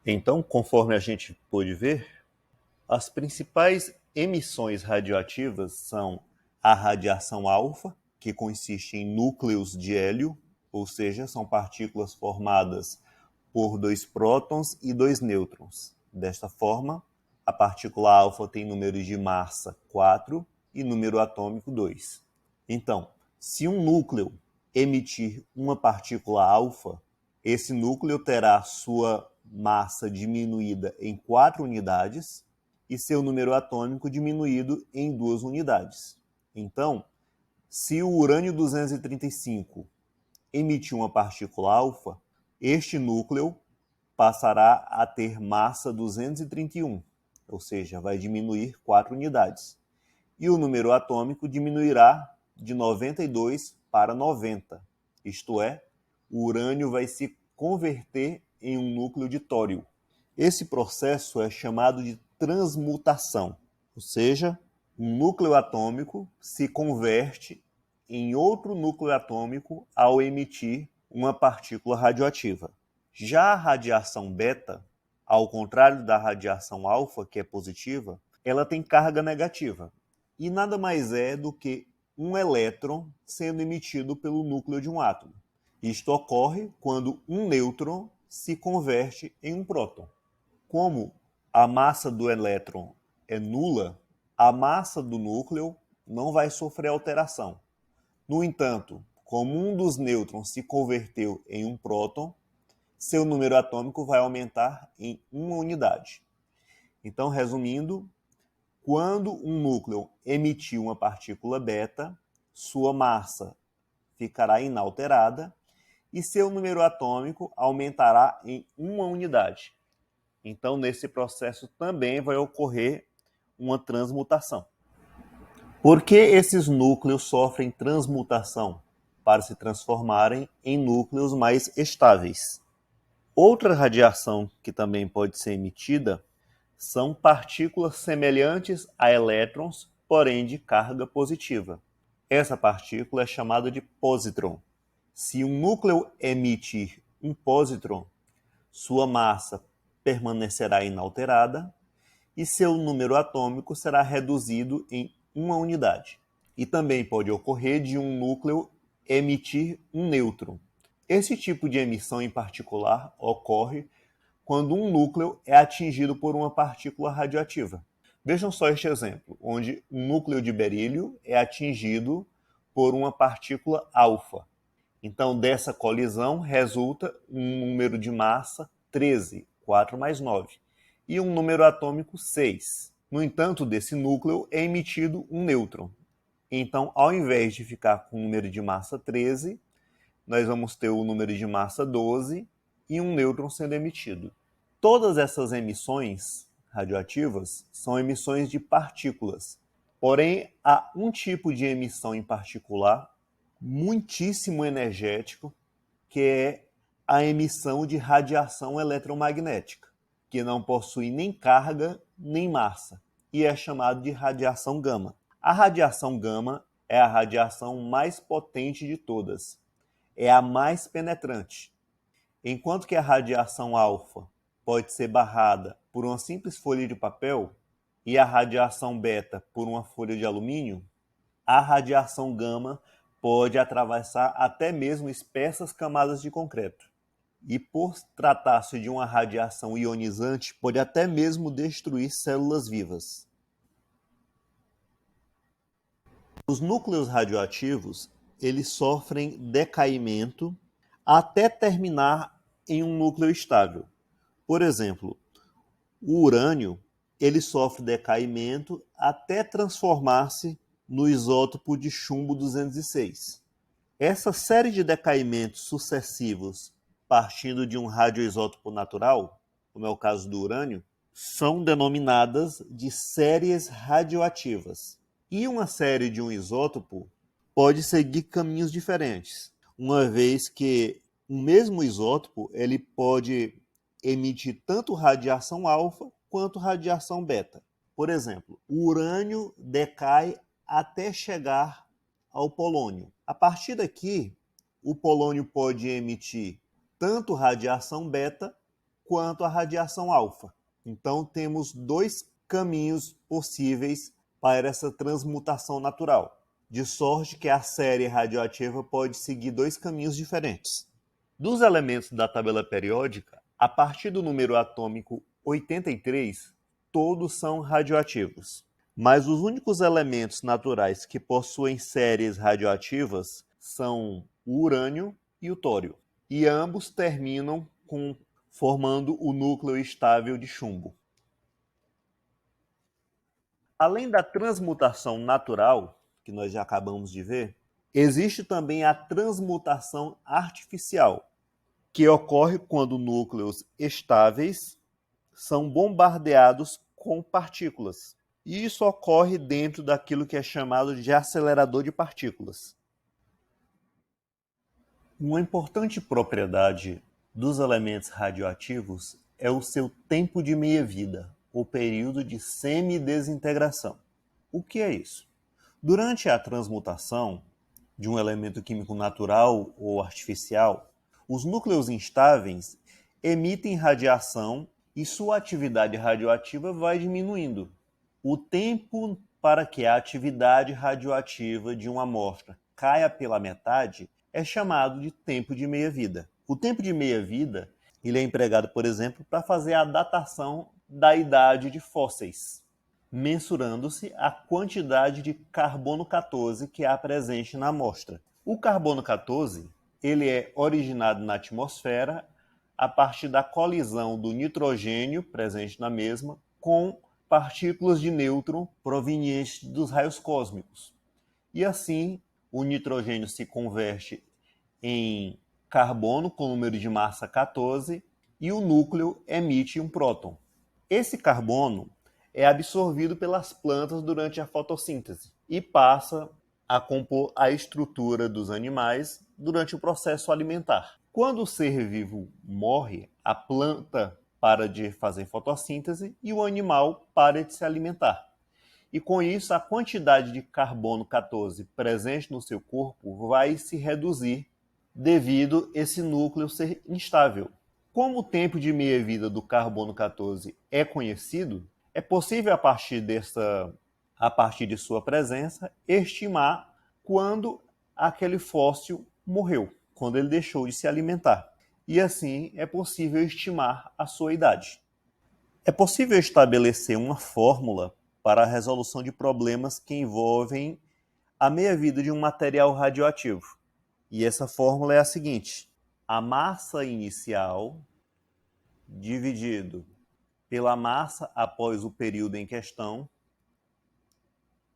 Então, conforme a gente pôde ver, as principais emissões radioativas são a radiação alfa, que consiste em núcleos de hélio, ou seja, são partículas formadas por dois prótons e dois nêutrons. Desta forma, a partícula alfa tem número de massa 4 e número atômico 2. Então, se um núcleo emitir uma partícula alfa, esse núcleo terá sua massa diminuída em 4 unidades e seu número atômico diminuído em 2 unidades. Então, se o urânio 235 emitir uma partícula alfa, este núcleo passará a ter massa 231, ou seja, vai diminuir 4 unidades. E o número atômico diminuirá de 92 para 90, isto é, o urânio vai se converter em um núcleo de tório. Esse processo é chamado de transmutação, ou seja, um núcleo atômico se converte em outro núcleo atômico ao emitir uma partícula radioativa. Já a radiação beta, ao contrário da radiação alfa, que é positiva, ela tem carga negativa e nada mais é do que um elétron sendo emitido pelo núcleo de um átomo. Isto ocorre quando um nêutron se converte em um próton. Como a massa do elétron é nula, a massa do núcleo não vai sofrer alteração. No entanto, como um dos nêutrons se converteu em um próton, seu número atômico vai aumentar em uma unidade. Então, resumindo, quando um núcleo emitir uma partícula beta, sua massa ficará inalterada e seu número atômico aumentará em uma unidade. Então, nesse processo também vai ocorrer uma transmutação. Por que esses núcleos sofrem transmutação? Para se transformarem em núcleos mais estáveis. Outra radiação que também pode ser emitida são partículas semelhantes a elétrons, porém de carga positiva. Essa partícula é chamada de positron. Se um núcleo emitir um positron, sua massa permanecerá inalterada e seu número atômico será reduzido em uma unidade. E também pode ocorrer de um núcleo emitir um nêutron. Esse tipo de emissão em particular ocorre quando um núcleo é atingido por uma partícula radioativa. Vejam só este exemplo, onde um núcleo de berílio é atingido por uma partícula alfa. Então, dessa colisão resulta um número de massa 13, 4 mais 9, e um número atômico 6. No entanto, desse núcleo é emitido um nêutron. Então, ao invés de ficar com o número de massa 13, nós vamos ter o número de massa 12 e um nêutron sendo emitido. Todas essas emissões radioativas são emissões de partículas. Porém, há um tipo de emissão em particular, muitíssimo energético, que é a emissão de radiação eletromagnética, que não possui nem carga nem massa, e é chamado de radiação gama. A radiação gama é a radiação mais potente de todas, é a mais penetrante. Enquanto que a radiação alfa pode ser barrada por uma simples folha de papel e a radiação beta por uma folha de alumínio, a radiação gama pode atravessar até mesmo espessas camadas de concreto. E por tratar-se de uma radiação ionizante, pode até mesmo destruir células vivas. Os núcleos radioativos, eles sofrem decaimento até terminar em um núcleo estável. Por exemplo, o urânio, ele sofre decaimento até transformar-se no isótopo de chumbo 206. Essa série de decaimentos sucessivos, partindo de um radioisótopo natural, como é o caso do urânio, são denominadas de séries radioativas. E uma série de um isótopo pode seguir caminhos diferentes, uma vez que o mesmo isótopo ele pode emitir tanto radiação alfa quanto radiação beta. Por exemplo, o urânio decai até chegar ao polônio. A partir daqui, o polônio pode emitir tanto radiação beta quanto a radiação alfa. Então, temos dois caminhos possíveis para essa transmutação natural, de sorte que a série radioativa pode seguir dois caminhos diferentes. Dos elementos da tabela periódica, a partir do número atômico 83, todos são radioativos. Mas os únicos elementos naturais que possuem séries radioativas são o urânio e o tório. E ambos terminam formando o núcleo estável de chumbo. Além da transmutação natural, que nós já acabamos de ver, existe também a transmutação artificial, que ocorre quando núcleos estáveis são bombardeados com partículas. E isso ocorre dentro daquilo que é chamado de acelerador de partículas. Uma importante propriedade dos elementos radioativos é o seu tempo de meia-vida, ou período de semidesintegração. O que é isso? Durante a transmutação de um elemento químico natural ou artificial, os núcleos instáveis emitem radiação e sua atividade radioativa vai diminuindo. O tempo para que a atividade radioativa de uma amostra caia pela metade é chamado de tempo de meia-vida. O tempo de meia-vida ele é empregado, por exemplo, para fazer a datação da idade de fósseis, mensurando-se a quantidade de carbono 14 que há presente na amostra. O carbono 14 ele é originado na atmosfera a partir da colisão do nitrogênio presente na mesma com partículas de nêutron provenientes dos raios cósmicos. E assim, o nitrogênio se converte em carbono com número de massa 14 e o núcleo emite um próton. Esse carbono é absorvido pelas plantas durante a fotossíntese e passa a compor a estrutura dos animais durante o processo alimentar. Quando o ser vivo morre, a planta para de fazer fotossíntese e o animal para de se alimentar. E com isso, a quantidade de carbono 14 presente no seu corpo vai se reduzir devido a esse núcleo ser instável. Como o tempo de meia-vida do carbono 14 é conhecido, é possível, a partir de sua presença, estimar quando aquele fóssil morreu, quando ele deixou de se alimentar. E assim é possível estimar a sua idade. É possível estabelecer uma fórmula para a resolução de problemas que envolvem a meia-vida de um material radioativo. E essa fórmula é a seguinte: a massa inicial dividido pela massa após o período em questão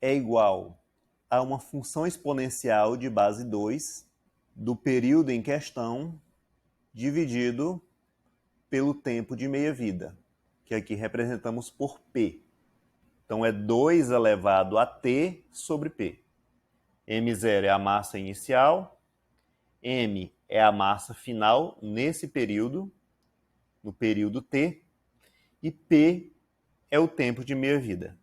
é igual a uma função exponencial de base 2 do período em questão dividido pelo tempo de meia-vida, que aqui representamos por P. Então é 2 elevado a T sobre P. M0 é a massa inicial, M é a massa final nesse período, no período T, e P é o tempo de meia-vida.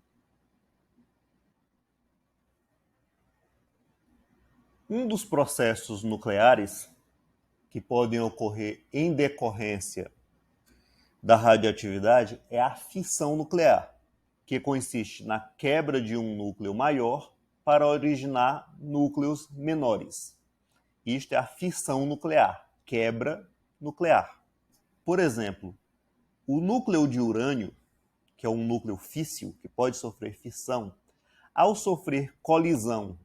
Um dos processos nucleares que podem ocorrer em decorrência da radioatividade é a fissão nuclear, que consiste na quebra de um núcleo maior para originar núcleos menores. Isto é a fissão nuclear, quebra nuclear. Por exemplo, o núcleo de urânio, que é um núcleo físsil, que pode sofrer fissão, ao sofrer colisão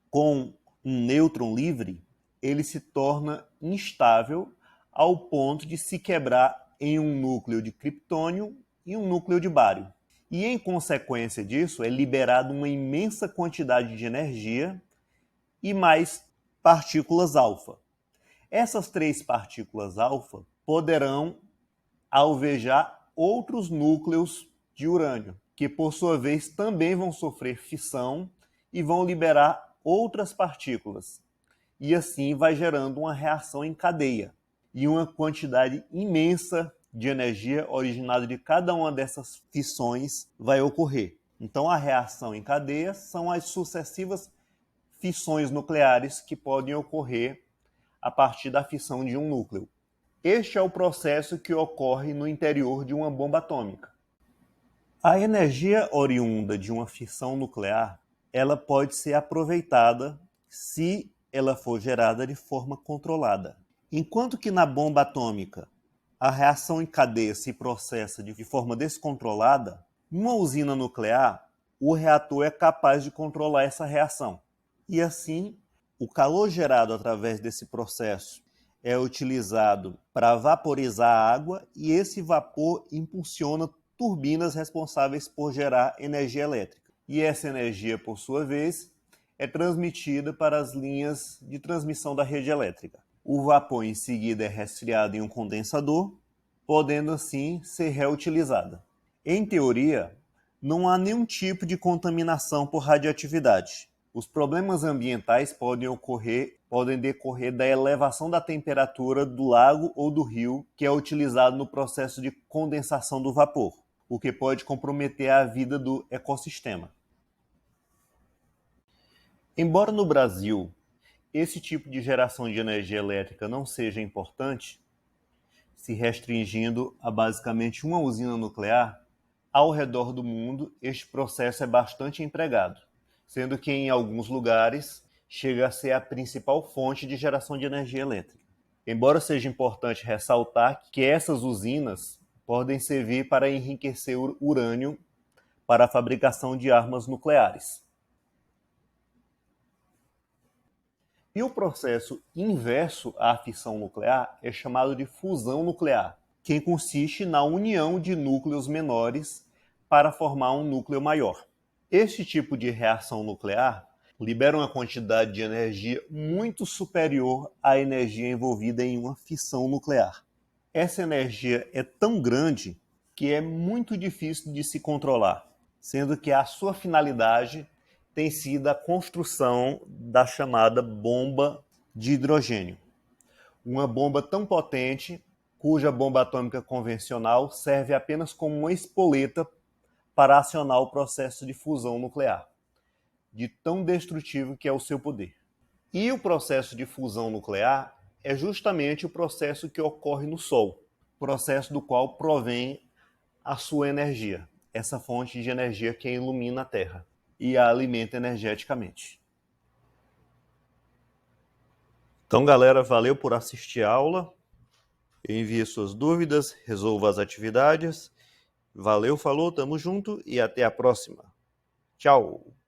com um nêutron livre, ele se torna instável ao ponto de se quebrar em um núcleo de criptônio e um núcleo de bário. E, em consequência disso, é liberada uma imensa quantidade de energia e mais partículas alfa. Essas 3 partículas alfa poderão alvejar outros núcleos de urânio, que por sua vez também vão sofrer fissão e vão liberar outras partículas. E assim vai gerando uma reação em cadeia e uma quantidade imensa de energia originada de cada uma dessas fissões vai ocorrer. Então a reação em cadeia são as sucessivas fissões nucleares que podem ocorrer a partir da fissão de um núcleo. Este é o processo que ocorre no interior de uma bomba atômica. A energia oriunda de uma fissão nuclear, ela pode ser aproveitada se ela for gerada de forma controlada. Enquanto que na bomba atômica a reação em cadeia se processa de forma descontrolada, numa usina nuclear, o reator é capaz de controlar essa reação. E assim, o calor gerado através desse processo é utilizado para vaporizar a água e esse vapor impulsiona turbinas responsáveis por gerar energia elétrica. E essa energia, por sua vez, é transmitida para as linhas de transmissão da rede elétrica. O vapor em seguida é resfriado em um condensador, podendo assim ser reutilizada. Em teoria, não há nenhum tipo de contaminação por radioatividade. Os problemas ambientais podem decorrer da elevação da temperatura do lago ou do rio que é utilizado no processo de condensação do vapor, o que pode comprometer a vida do ecossistema. Embora no Brasil esse tipo de geração de energia elétrica não seja importante, se restringindo a basicamente uma usina nuclear, ao redor do mundo este processo é bastante empregado, sendo que em alguns lugares chega a ser a principal fonte de geração de energia elétrica. Embora seja importante ressaltar que essas usinas podem servir para enriquecer urânio para a fabricação de armas nucleares. E o processo inverso à fissão nuclear é chamado de fusão nuclear, que consiste na união de núcleos menores para formar um núcleo maior. Este tipo de reação nuclear libera uma quantidade de energia muito superior à energia envolvida em uma fissão nuclear. Essa energia é tão grande que é muito difícil de se controlar, sendo que a sua finalidade tem sido a construção da chamada bomba de hidrogênio. Uma bomba tão potente, cuja bomba atômica convencional serve apenas como uma espoleta para acionar o processo de fusão nuclear, de tão destrutivo que é o seu poder. E o processo de fusão nuclear é justamente o processo que ocorre no Sol, processo do qual provém a sua energia, essa fonte de energia que ilumina a Terra e a alimenta energeticamente. Então, galera, valeu por assistir a aula. Envie suas dúvidas, resolva as atividades. Valeu, falou, tamo junto e até a próxima. Tchau!